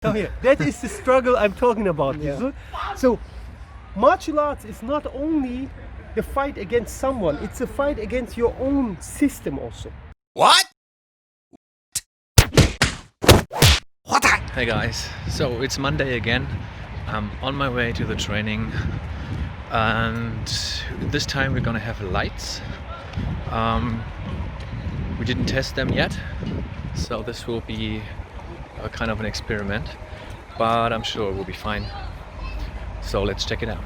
Come here. That is the struggle I'm talking about. Yeah. So, martial arts is not only the fight against someone, it's a fight against your own system also. What? Hey guys, so it's Monday again. I'm on my way to the training and this time we're gonna have lights. We didn't test them yet, so this will be a kind of an experiment, but I'm sure it will be fine. So let's check it out.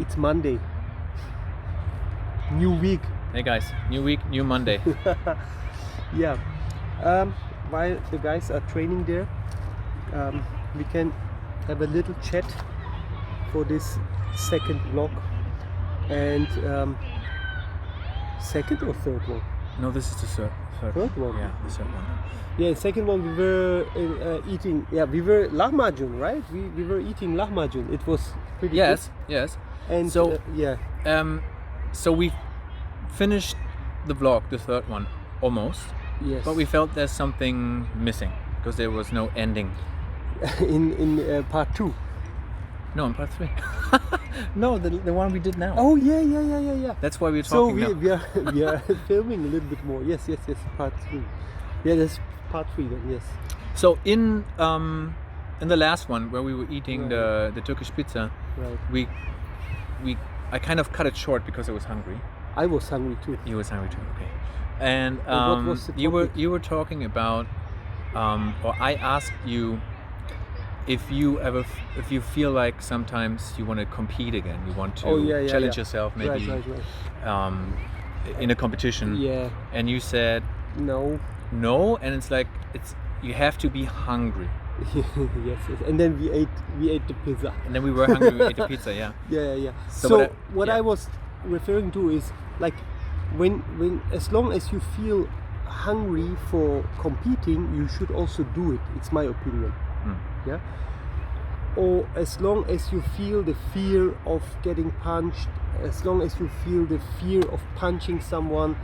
It's Monday. New week. Hey guys, new week, new Monday. Yeah. While the guys are training there, we can have a little chat for this second vlog. And second or third one? No, this is the Third one? Yeah, the third one. Yeah, second one we were eating. Yeah, we were lahmacun, right? We were eating lahmacun. It was pretty Yes, good. yes. And So, yeah, So we finished the vlog, the third one, almost. yes. But we felt there's something missing because there was no ending. in part 2. No, in part 3. No, the one we did now. Oh yeah. That's why we're So talking now. we are filming a little bit more. Yes. Part 3. Yeah, that's part 3 then. Yes. So in the last one where we were eating Right. the Turkish pizza, Right. I kind of cut it short because I was hungry. I was hungry too. You was hungry too, okay. And what was the topic? you were talking about, or I asked you if you feel like sometimes you want to compete again, you want to Oh, yeah, challenge yeah. yourself maybe Right. in a competition. Yeah. And you said no, and it's like you have to be hungry. yes. And then we ate the pizza. And then we were hungry, we ate the pizza, yeah. Yeah. So So, what what yeah. I was referring to is like when as long as you feel hungry for competing, you should also do it. It's my opinion. Yeah. Or as long as you feel the fear of getting punched, as long as you feel the fear of punching someone,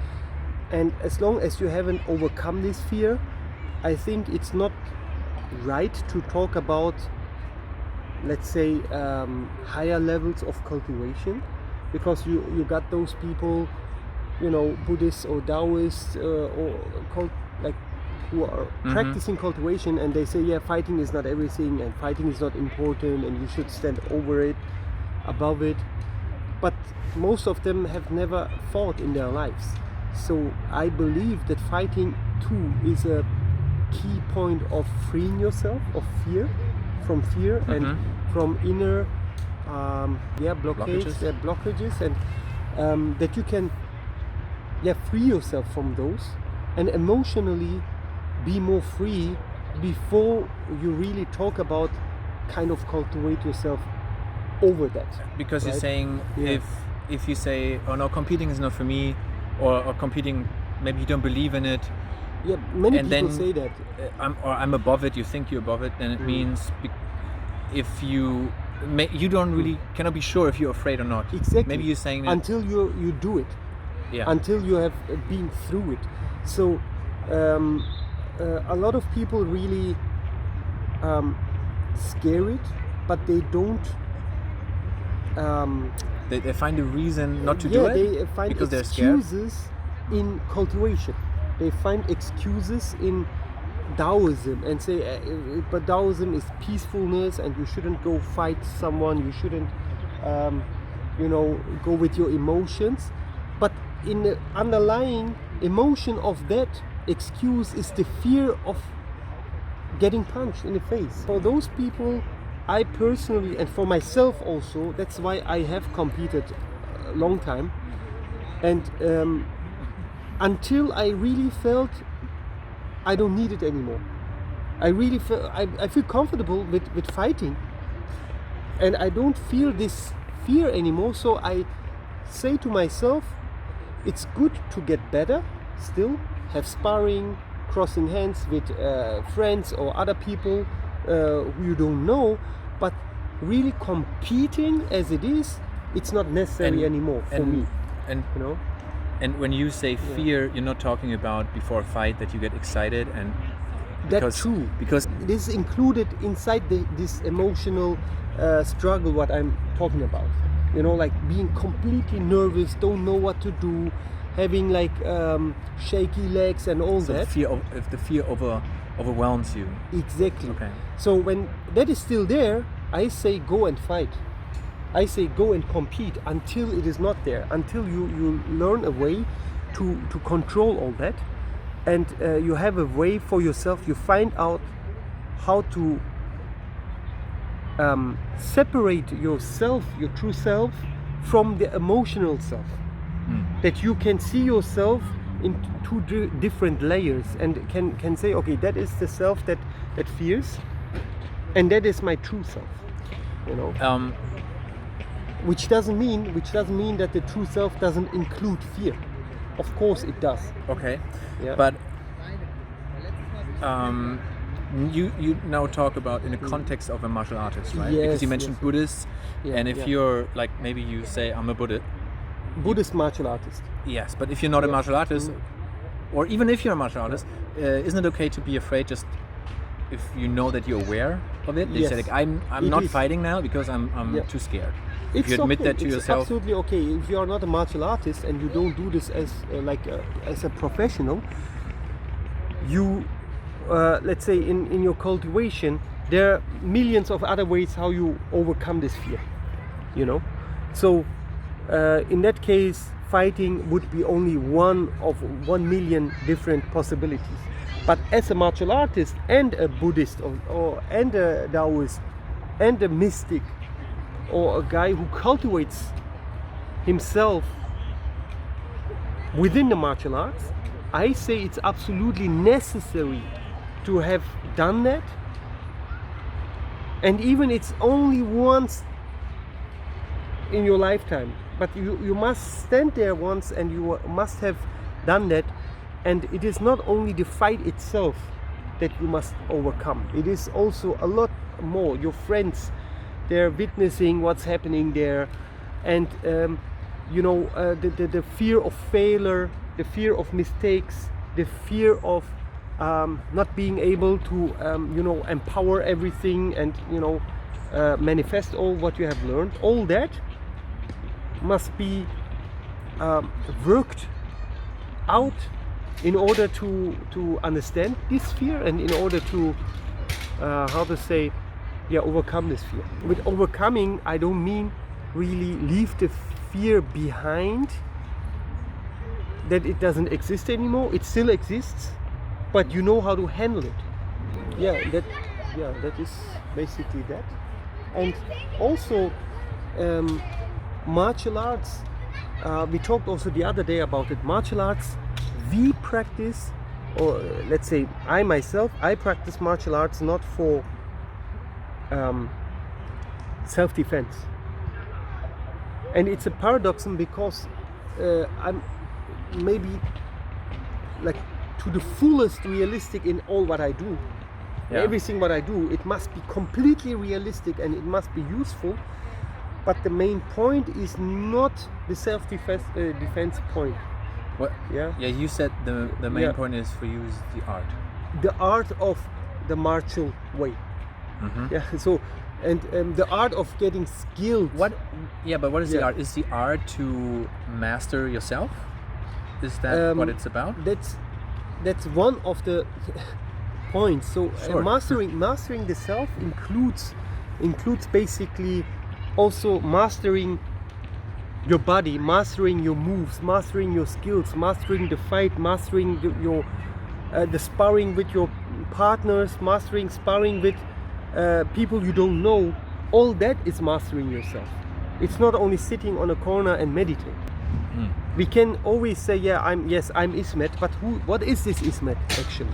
and as long as you haven't overcome this fear, I think it's not right to talk about, let's say, higher levels of cultivation, because you got those people, Buddhists or Taoists who are practicing cultivation, and they say, yeah, fighting is not everything and fighting is not important and you should stand over it, above it. But most of them have never fought in their lives. So I believe that fighting too is a key point of freeing yourself of fear, and from inner blockages, and that you can free yourself from those and emotionally be more free before you really talk about kind of cultivate yourself over that. Because right? you're saying Yeah. if you say, oh no, competing is not for me, or competing, maybe you don't believe in it, Yeah, many and people then say that. I'm above it, you think you're above it, then it means if you cannot be sure if you're afraid or not. Exactly. Maybe you're saying that until you do it. yeah. Until you have been through it. So a lot of people really scare it, but they don't They find a reason not to do it they find because they're scared. excuses in cultivation. They find excuses in Taoism and say, but Taoism is peacefulness and you shouldn't go fight someone, you shouldn't go with your emotions. But in the underlying emotion of that excuse is the fear of getting punched in the face. For those people, I personally, and for myself also, that's why I have competed a long time, and until I really felt I don't need it anymore. I really feel I feel comfortable with fighting, and I don't feel this fear anymore. So I say to myself, it's good to get better still, have sparring, crossing hands with friends or other people who you don't know, but really competing as it is, it's not necessary anymore for me. And you know, and when you say fear, you're not talking about before a fight that you get excited and that's true, because it is included inside this emotional struggle what I'm talking about. You know, like being completely nervous, don't know what to do, having like shaky legs and all that. If the fear overwhelms you. Exactly. Okay. So when that is still there, I say go and fight. I say go and compete until it is not there, until you learn a way to control all that, and you have a way for yourself. You find out how to separate yourself, your true self, from the emotional self. That you can see yourself in two different layers, and can say, okay, that is the self that fears, and that is my true self. You know. Which doesn't mean that the true self doesn't include fear. Of course it does. Okay. Yeah. But you now talk about in the context of a martial artist, right? Yes, because you mentioned yes. Buddhists, Yeah, and if you're like, maybe you say I'm a Buddhist martial artist. Yes, but if you're not a martial artist, or even if you're a martial artist, isn't it okay to be afraid just if you know that you're aware of it? They say like, I'm not fighting now because I'm too scared. If you admit that to it's yourself, absolutely okay. If you are not a martial artist and you don't do this as as a professional, you let's say in your cultivation, there are millions of other ways how you overcome this fear. You know, so in that case, fighting would be only one of 1 million different possibilities. But as a martial artist and a Buddhist and a Taoist and a mystic, or a guy who cultivates himself within the martial arts, I say it's absolutely necessary to have done that. And even it's only once in your lifetime, but you must stand there once and you must have done that. And it is not only the fight itself that you must overcome, it is also a lot more. Your friends, they're witnessing what's happening there, and the fear of failure, the fear of mistakes, the fear of not being able to empower everything and manifest all what you have learned. All that must be worked out in order to understand this fear, and in order to overcome this fear. With overcoming, I don't mean really leave the fear behind, that it doesn't exist anymore. It still exists, but you know how to handle it. That is basically that. And also martial arts, we talked also the other day about it. Martial arts, we practice, or let's say I practice martial arts not for self-defense. And it's a paradox, because I'm maybe like to the fullest realistic in all what I do. Everything what I do, it must be completely realistic and it must be useful. But the main point is not the self-defense defense point. What? Yeah. You said the main point is for you is the art. The art of the martial way. Mm-hmm. Yeah. So, and the art of getting skilled. What? Yeah, but what is the art? Is the art to master yourself? Is that what it's about? That's one of the points. So Sure. mastering the self includes basically also mastering your body, mastering your moves, mastering your skills, mastering the fight, mastering the sparring with your partners, mastering sparring with people you don't know. All that is mastering yourself. It's not only sitting on a corner and meditate. We can always say, yeah, I'm Ismet, but what is this Ismet actually?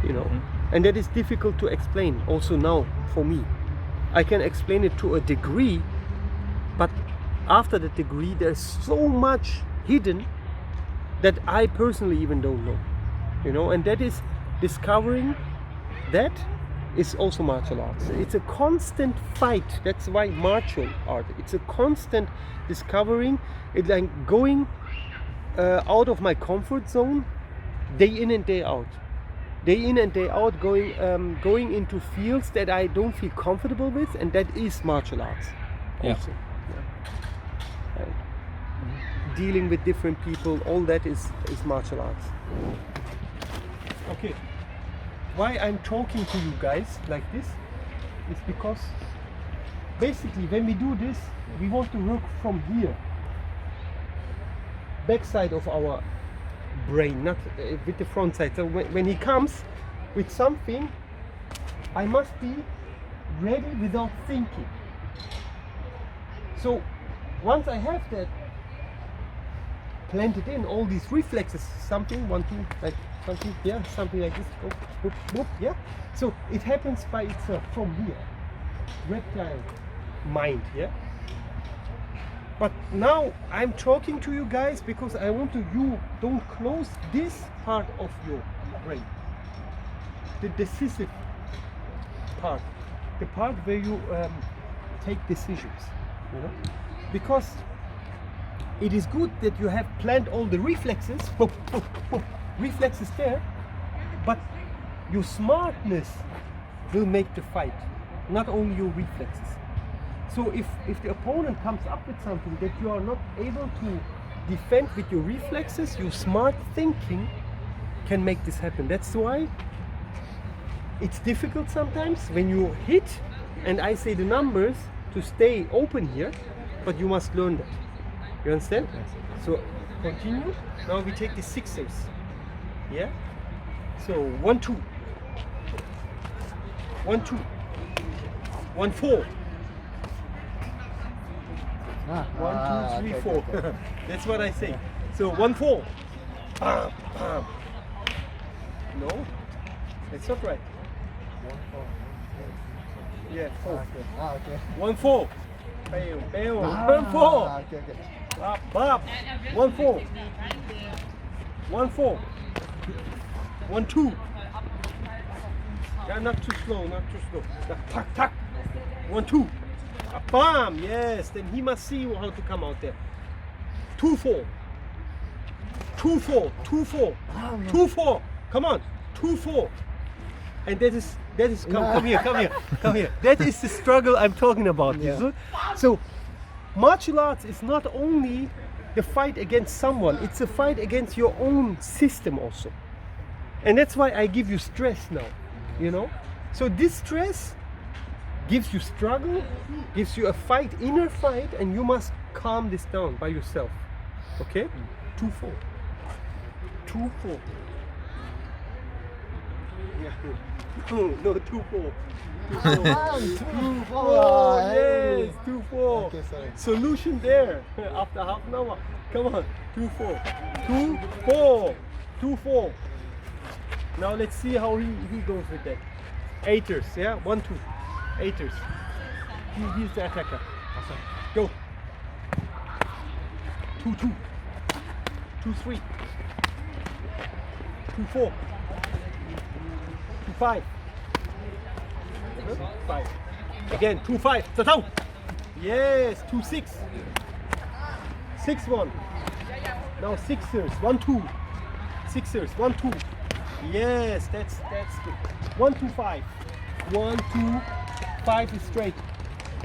You know, and that is difficult to explain also now for me. I can explain it to a degree, but after the degree there's so much hidden that I personally even don't know. You know, and that is discovering that is also martial arts. It's a constant fight. That's why martial art. It's a constant discovering. It's like going out of my comfort zone, day in and day out. Day in and day out, going into fields that I don't feel comfortable with, and that is martial arts. Also. Yeah. Dealing with different people, all that is martial arts. Okay. Why I'm talking to you guys like this is because basically when we do this, we want to work from here, back side of our brain, not with the front side. So when he comes with something, I must be ready without thinking. So once I have that planted in, all these reflexes, something, 1, 2, like something, yeah, something like this, go, boop, boop, yeah. So it happens by itself from here, reptile mind, yeah. But now I'm talking to you guys because I want you don't close this part of your brain, the decisive part, the part where you take decisions, you know, because it is good that you have planned all the reflexes, boop, boop, boop, reflexes there, but your smartness will make the fight, not only your reflexes. So if the opponent comes up with something that you are not able to defend with your reflexes, your smart thinking can make this happen. That's why it's difficult sometimes when you hit, and I say the numbers to stay open here, but you must learn that. You understand? So continue. Now we take the sixers. Yeah? So 1, 2. 1, 2. 1, 4. 1, 2, 3, 4. Okay. That's what I say. So 1, 4. Bam, bam. No, it's not right. 1, 4. Yeah, 4. Okay. 1, 4. Bail, bail. 1, 4. Okay. Bop, bop. 1, 4. 1, 4. 1, 2. Yeah, not too slow, not too slow. Tuck, tuck. 1, 2. Bam! Yes, then he must see how to come out there. 2, 4. 2, 4. 2, 4. 2, 4. Come on. 2, 4. And that is come here. That is the struggle I'm talking about. Yeah. So martial arts is not only the fight against someone, it's a fight against your own system also. And that's why I give you stress now, you know? So this stress gives you struggle, gives you a fight, inner fight, and you must calm this down by yourself. Okay? 2, 4. 2, 4. Yeah. No, 2, 4. 2, 4. 2, 4. Yes, 2, 4. Okay, sorry. Solution there. After half an hour. Come on. 2, 4. 2, 4. 2, 4. Now let's see how he goes with that. Eighters, yeah? 1, 2. Eighters. He's the attacker. Go. 2, 2. 2, 3. 2, 4. 2, 5. 5. Again, 2, 5. Sit down. Yes, 2, 6. 6, 1. Now sixers. 1, 2. Sixers. 1, 2. Yes, that's good. 1, 2, 5. 1, 2. 5 is straight.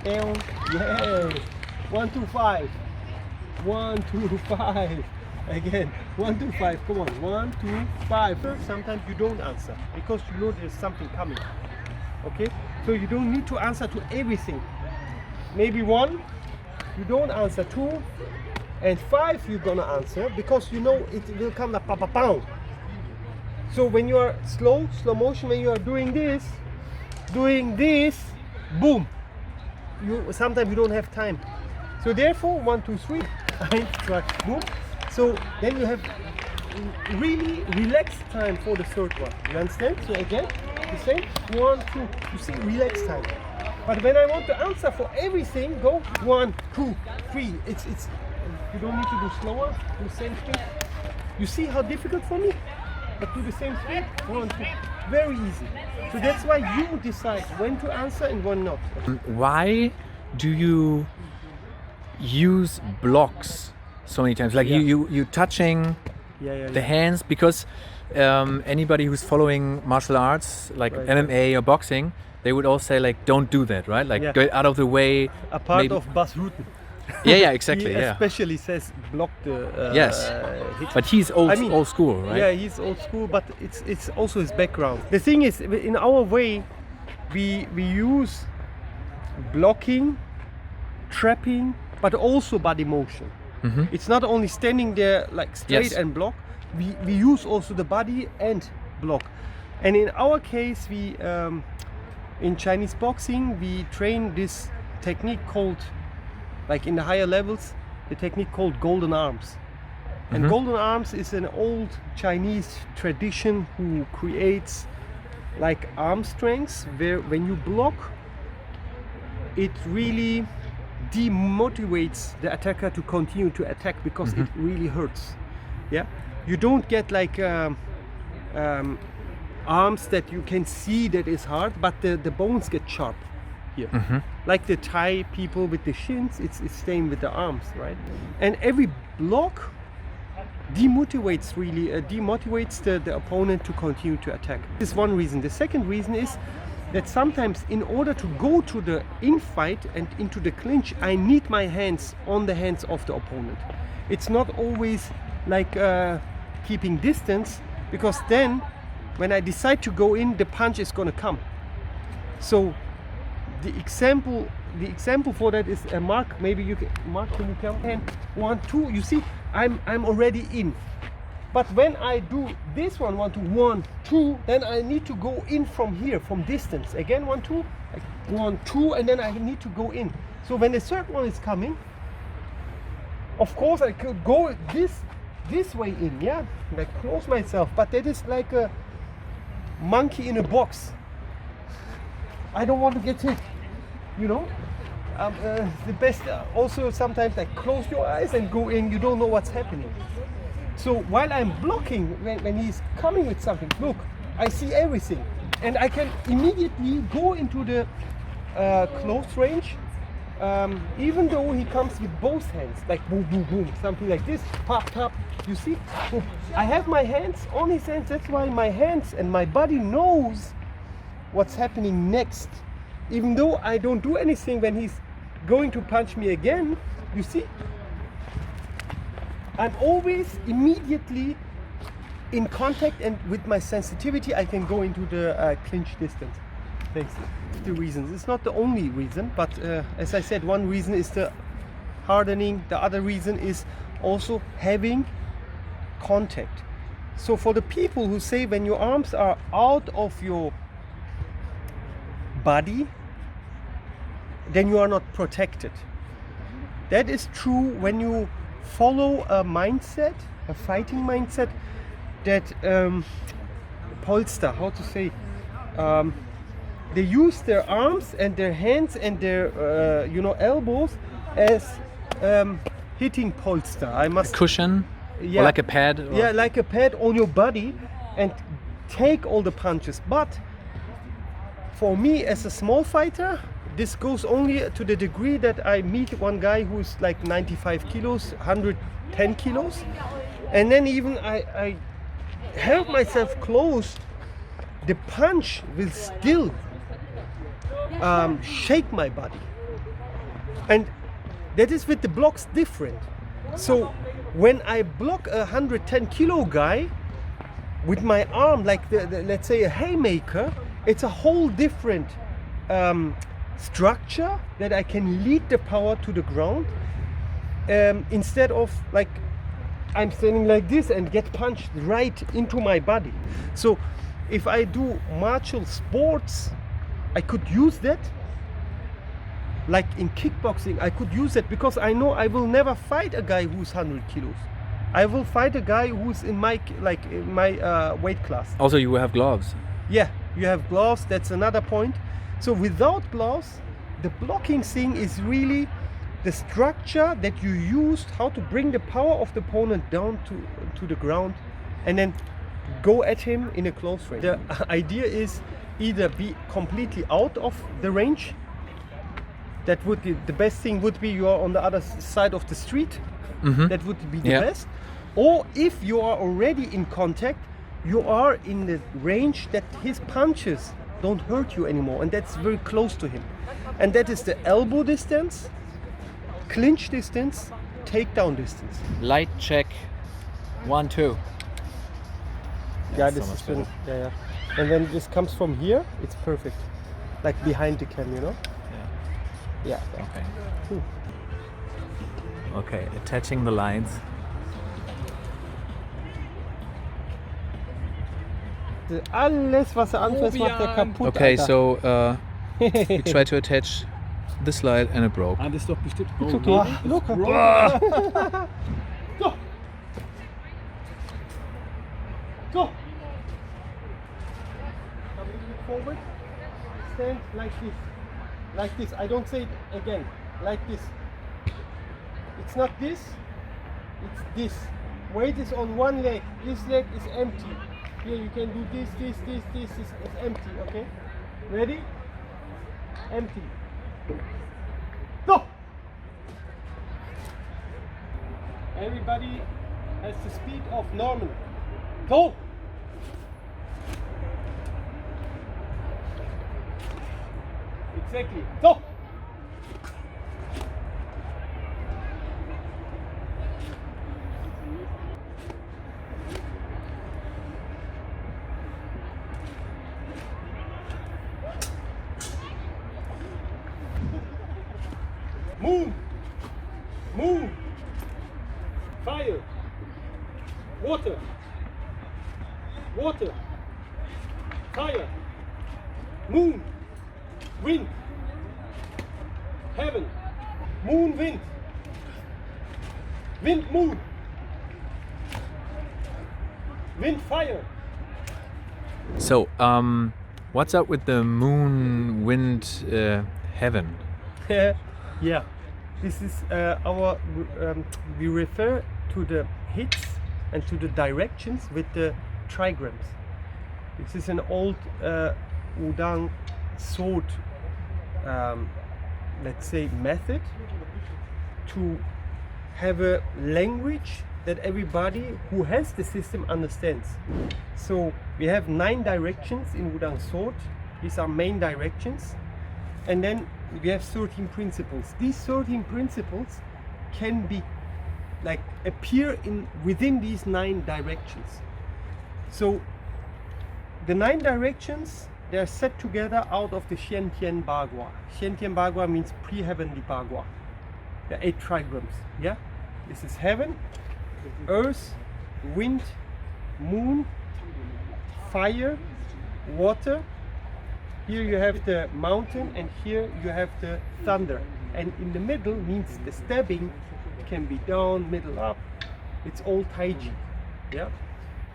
Down. Yes. 1, 2, 5. 1, 2, 5. Again. 1, 2, 5. Come on. 1, 2, 5. Sometimes you don't answer because you know there's something coming. Okay? So you don't need to answer to everything. Maybe 1, you don't answer. 2, and 5 you're gonna answer because you know it will come like pa pa pow. So when you are slow motion, when you are doing this, doing this, boom. Sometimes you don't have time. So therefore, 1, 2, 3, boom. So then you have really relaxed time for the third one. You understand? So again, the same. 1, 2. You see, relaxed time. But when I want to answer for everything, go 1, 2, 3. It's. You don't need to do slower. Do the same speed. You see how difficult for me? But do the same speed. 1, 2. Very easy. So that's why you decide when to answer and when not. Why do you use blocks so many times? Like you touching the hands, because anybody who's following martial arts like MMA or boxing, they would all say like don't do that, right? Like get out of the way. A part of Bas Rutten. Yeah, exactly. He especially says block the hit. But he's old school, right? Yeah, he's old school, but it's also his background. The thing is, in our way, we use blocking, trapping, but also body motion. Mm-hmm. It's not only standing there like straight and block. We use also the body and block. And in our case, we in Chinese boxing we train this technique called, like in the higher levels, the technique called golden arms. And golden arms is an old Chinese tradition who creates like arm strengths where when you block, it really demotivates the attacker to continue to attack because it really hurts. Yeah, you don't get like arms that you can see that is hard, but the bones get sharp here. Like the Thai people with the shins, it's staying with the arms, right? And every block demotivates the opponent to continue to attack. This is one reason. The second reason is that sometimes in order to go to the in-fight and into the clinch, I need my hands on the hands of the opponent. It's not always like keeping distance, because then when I decide to go in, the punch is gonna come. So the example for that is Mark. Maybe you can, Mark, can you come? And 1, 2. You see, I'm already in. But when I do this one, 1, 2, 1, 2, then I need to go in from here, from distance. Again, 1, 2, like 1, 2, and then I need to go in. So when the third one is coming, of course I could go this way in, yeah, like close myself. But that is like a monkey in a box. I don't want to get hit, you know. The best also sometimes like close your eyes and go in. You don't know what's happening. So while I'm blocking, when he's coming with something, look, I see everything, and I can immediately go into the close range, even though he comes with both hands, like boom, boom, boom, something like this, pop, pop. You see, boom. I have my hands on his hands. That's why my hands and my body knows what's happening next, even though I don't do anything when he's going to punch me again. You see, I'm always immediately in contact, and with my sensitivity I can go into the clinch distance. Thanks. The reasons. It's not the only reason, but as I said, one reason is the hardening. The other reason is also having contact. So for the people who say when your arms are out of your body, then you are not protected. That is true when you follow a mindset, a fighting mindset, that polster, how to say, they use their arms and their hands and their elbows as hitting polster. A cushion, or like a pad. Or... Yeah, like a pad on your body, and take all the punches. But for me, as a small fighter, this goes only to the degree that I meet one guy who's like 95 kilos, 110 kilos, and then even I help myself close, the punch will still shake my body. And that is with the blocks different. So when I block a 110 kilo guy with my arm, like let's say a haymaker, it's a whole different structure that I can lead the power to the ground, instead of like I'm standing like this and get punched right into my body. So if I do martial sports, I could use that. Like in kickboxing, I could use it because I know I will never fight a guy who's 100 kilos. I will fight a guy who's in my weight class. Also, you will have gloves. Yeah, you have gloves. That's another point. So without gloves, the blocking thing is really the structure that you used, how to bring the power of the opponent down to the ground, and then go at him in a close range. The idea is either be completely out of the range. That would be the best thing. Would be you are on the other side of the street. That would be the best. Or if you are already in contact, you are in the range that his punches don't hurt you anymore, and that's very close to him. And that is the elbow distance, clinch distance, takedown distance. Light check. 1, 2. Yeah, this is been, yeah. And then this comes from here. It's perfect, like behind the cam, you know. Yeah. Okay. Okay, attaching the lines. Alles, was anfasst, macht er kaputt. Okay, Alter. so we try to attach this slide and it broke. Ah, das ist doch bestimmt. It's okay. Look. Go. Go. Come a little bit forward. Stand like this. Like this. I don't say it again. Like this. It's not this. It's this. Weight is on one leg. This leg is empty. Here you can do this. This is empty. Okay. Ready? Empty. Go. Everybody has the speed of Norman. Go. Exactly. Go. Move. Fire. Water. Fire. Moon. Wind. Heaven. Moon, wind. Wind, moon. Wind, fire. So, what's up with the moon, wind, heaven? Yeah, this is our. We refer to the hits and to the directions with the trigrams. This is an old Wudang sword, let's say, method to have a language that everybody who has the system understands. So we have 9 directions in Wudang sword. These are main directions, and then we have 13 principles. These 13 principles can be like appear within these 9 directions. So the 9 directions, they are set together out of the Xian Tian Bagua. Xian Tian Bagua means pre-heavenly Bagua. There are 8 trigrams. Yeah, this is heaven, earth, wind, moon, fire, water. Here you have the mountain, and here you have the thunder. And in the middle means the stabbing can be down, middle, up. It's all Taiji. Yeah.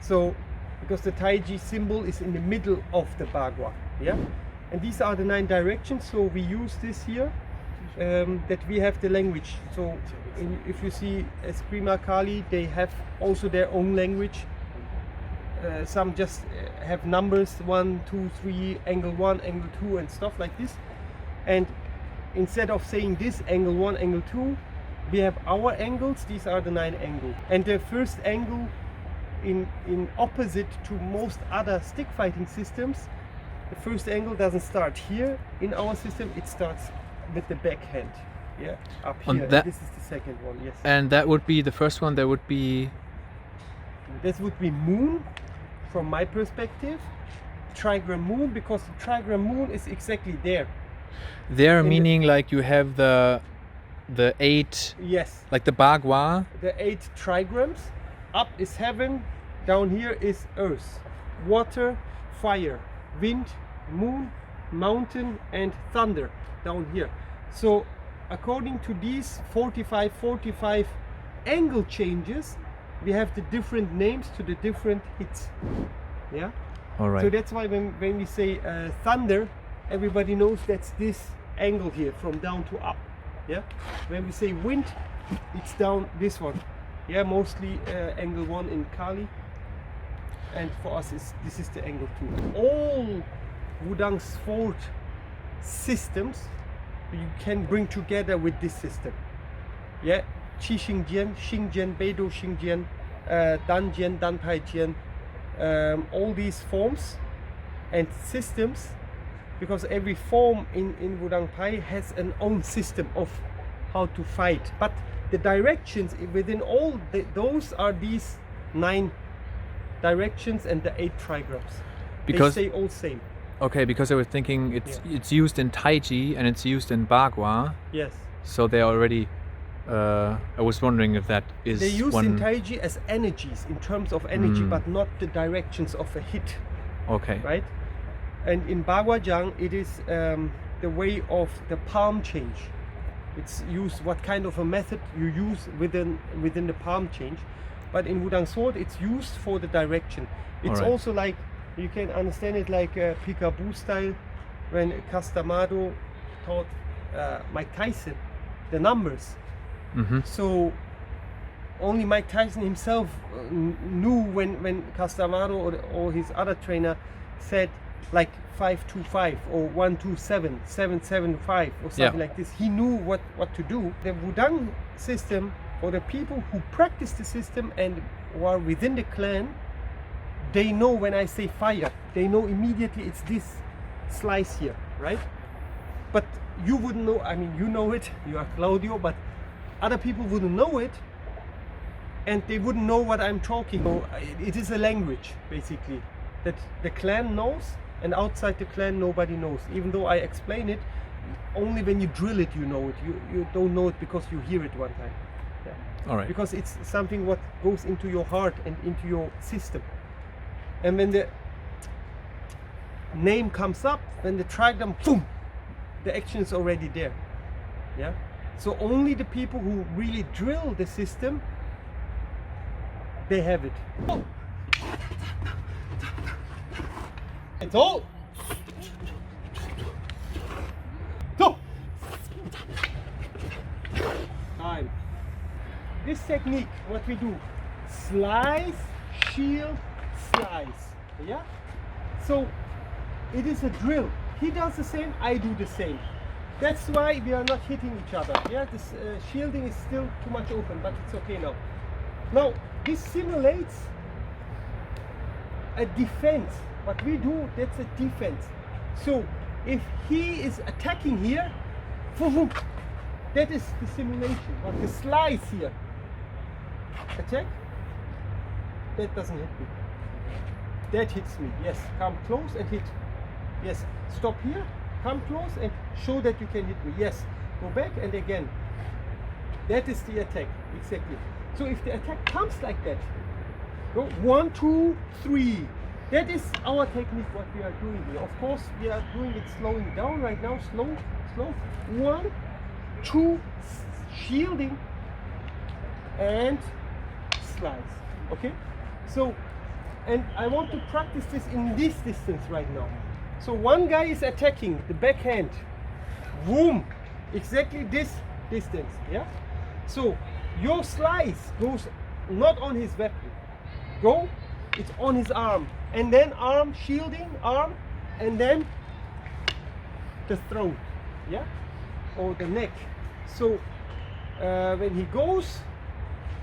So because the Taiji symbol is in the middle of the Bagua. Yeah. And these are the 9 directions. So we use this here, that we have the language. So if you see Eskrima Kali, they have also their own language. Some just have numbers 1, 2, 3, angle 1, angle 2, and stuff like this. And instead of saying this angle 1, angle 2, we have our angles. These are the 9 angles. And the first angle, in opposite to most other stick fighting systems, the first angle doesn't start here. In our system, it starts with the backhand. Yeah, up here. This is the second one. Yes. And that would be the first one. That would be. This would be moon. From my perspective, trigram moon, because the trigram moon is exactly there. There, meaning like you have the 8. Yes. Like the Bagua. The 8 trigrams. Up is heaven, down here is earth, water, fire, wind, moon, mountain, and thunder down here. So according to these 45 angle changes, we have the different names to the different hits. Yeah. All right. So that's why when we say thunder, everybody knows that's this angle here from down to up. Yeah. When we say wind, it's down this one. Yeah, mostly angle 1 in Kali, and for us this is the angle 2. All Wudang sword systems you can bring together with this system. Yeah, Qi Xingjian, Xingjian, Beidou Xingjian, Danjian, Danpaijian, all these forms and systems, because every form in Wudang Pai has an own system of how to fight. But the directions within all those are these 9 directions and the 8 trigrams. Because they say all same. Okay, because I was thinking it's used in Taiji and it's used in Bagua. Yes. So they already. I was wondering if that is. They use in Taiji as energies in terms of energy, but not the directions of a hit. Okay. Right. And in Baguajang, it is the way of the palm change. It's used what kind of a method you use within the palm change, but in Wudang sword it's used for the direction. It's also like, you can understand it like a peekaboo style when Castamado taught Mike Tyson the numbers. So only Mike Tyson himself knew when Castamado or his other trainer said like 525 or 127, 775 or something like this. He knew what to do. The Wudang system, or the people who practice the system and who are within the clan, they know when I say fire, they know immediately it's this slice here, right? But you wouldn't know. I mean, you know it, you are Claudio, but other people wouldn't know it, and they wouldn't know what I'm talking. So it is a language basically that the clan knows, and outside the clan nobody knows. Even though I explain it, only when you drill it you know it. You don't know it because you hear it one time. Yeah. All right. Because it's something what goes into your heart and into your system. And when the name comes up, when the trigram, boom, the action is already there. Yeah. So only the people who really drill the system, they have it. Oh. It's all. Go. Time. This technique, what we do, slice, shield, slice. Yeah. So it is a drill. He does the same, I do the same. That's why we are not hitting each other. Yeah, this shielding is still too much open, but it's okay now. Now this simulates a defense. What we do, that's a defense. So if he is attacking here, that is the simulation. But the slice here, attack, that doesn't hit me. That hits me. Yes, come close and hit. Yes, stop here, come close and show that you can hit me. Yes, go back and again. That is the attack, exactly. So if the attack comes like that, go 1, 2, 3. That is our technique, what we are doing here. Of course, we are doing it slowing down right now. Slow, slow. 1, 2, shielding, and slice. Okay? So, and I want to practice this in this distance right now. So one guy is attacking the backhand. Boom! Exactly this distance. Yeah? So your slice goes not on his weapon. Go, it's on his arm. And then arm, shielding, arm, and then the throat, yeah, or the neck. So when he goes,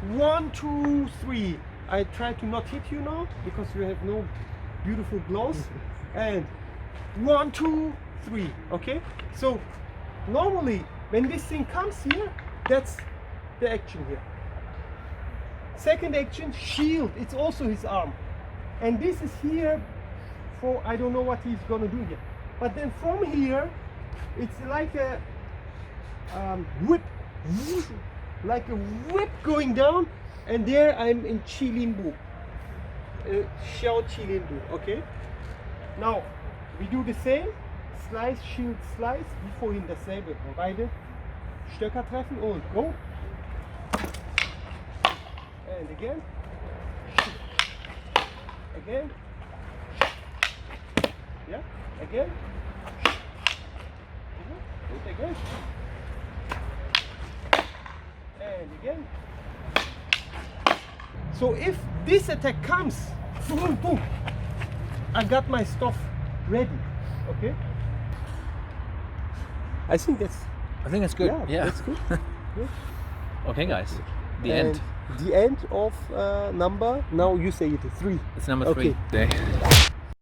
1, 2, 3. I try to not hit you now because you have no beautiful gloves. And 1, 2, 3. Okay. So normally when this thing comes here, that's the action here. Second action, shield. It's also his arm. And this is here for, I don't know what he's gonna do here. But then from here, it's like a whip, like a whip going down, and there I'm in Chilinbu, Xiao Chilinbu, okay? Now, we do the same, Slice, Shield, Slice, wie vorhin dasselbe. Beide Stöcker treffen und go. And again. Again. Yeah, again. And again. And again. So if this attack comes, boom, boom, I got my stuff ready. Okay? I think that's good. Yeah. That's good. Good. Okay, guys. The And end. The end of number. Now you say it 3. It's number Okay. 3.